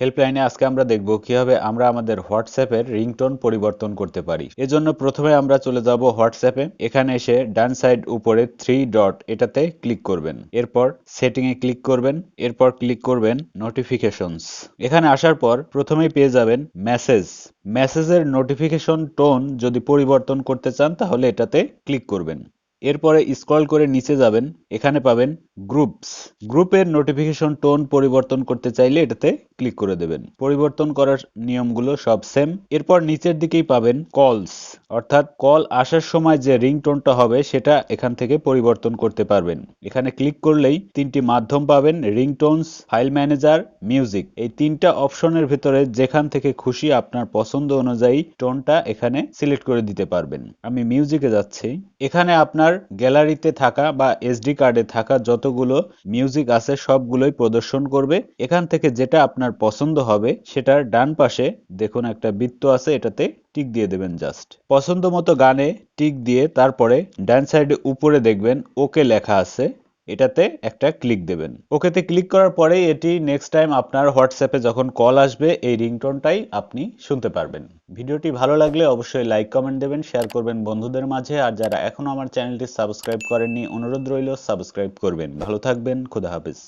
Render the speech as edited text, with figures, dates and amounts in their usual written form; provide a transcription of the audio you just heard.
হেল্পলাইনে আজকে আমরা দেখব কিভাবে আমরা আমাদের হোয়াটসঅ্যাপের রিংটোন পরিবর্তন করতে পারি। এজন্য প্রথমে আমরা চলে যাব হোয়াটসঅ্যাপে। এখানে এসে ডান সাইড উপরে 3 ডট এটাতে ক্লিক করবেন। এরপর সেটিং এ ক্লিক করবেন। এরপর ক্লিক করবেন নোটিফিকেশনস। এখানে আসার পর প্রথমেই পেয়ে যাবেন মেসেজ। মেসেজের নোটিফিকেশন টোন যদি পরিবর্তন করতে চান তাহলে এটাতে ক্লিক করবেন। এরপরে স্ক্রল করে নিচে যাবেন, এখানে পাবেন গ্রুপস। গ্রুপের নোটিফিকেশন টোন পরিবর্তন করতে চাইলে এটাতে ক্লিক করে দেবেন। পরিবর্তন করার নিয়মগুলো সব সেম। এরপর নিচের দিকেই পাবেন কলস, অর্থাৎ কল আসার সময় যে রিংটোনটা হবে সেটা এখান থেকে পরিবর্তন করতে পারবেন। এখানে ক্লিক করলেই তিনটি মাধ্যম পাবেন, রিংটোনস, ফাইল ম্যানেজার, মিউজিক। এই তিনটা অপশনের ভিতরে যেখান থেকে খুশি আপনার পছন্দ অনুযায়ী টোনটা এখানে সিলেক্ট করে দিতে পারবেন। আমি মিউজিকে যাচ্ছি। এখানে আপনার গ্যালারিতে থাকা বা এসডি কার্ডে থাকা যতগুলো মিউজিক আছে সবগুলোই প্রদর্শন করবে। এখান থেকে যেটা আপনার পছন্দ হবে সেটার ডান পাশে দেখুন একটা বৃত্ত আছে, এটাতে টিক দিয়ে দেবেন। জাস্ট পছন্দ মতো গানে টিক দিয়ে তারপরে ডান সাইডে উপরে দেখবেন ওকে লেখা আছে, এটাতে একটা ক্লিক দেবেন। ওকেতে ক্লিক করার পরেই এটি নেক্সট টাইম আপনার হোয়াটসঅ্যাপে যখন কল আসবে এই রিংটোনটাই আপনি শুনতে পারবেন। ভিডিওটি ভালো লাগলে অবশ্যই লাইক কমেন্ট দেবেন, শেয়ার করবেন বন্ধুদের মাঝে। আর যারা এখনো আমার চ্যানেলটি সাবস্ক্রাইব করেননি অনুরোধ রইল সাবস্ক্রাইব করবেন। ভালো থাকবেন, খোদা হাফেজ।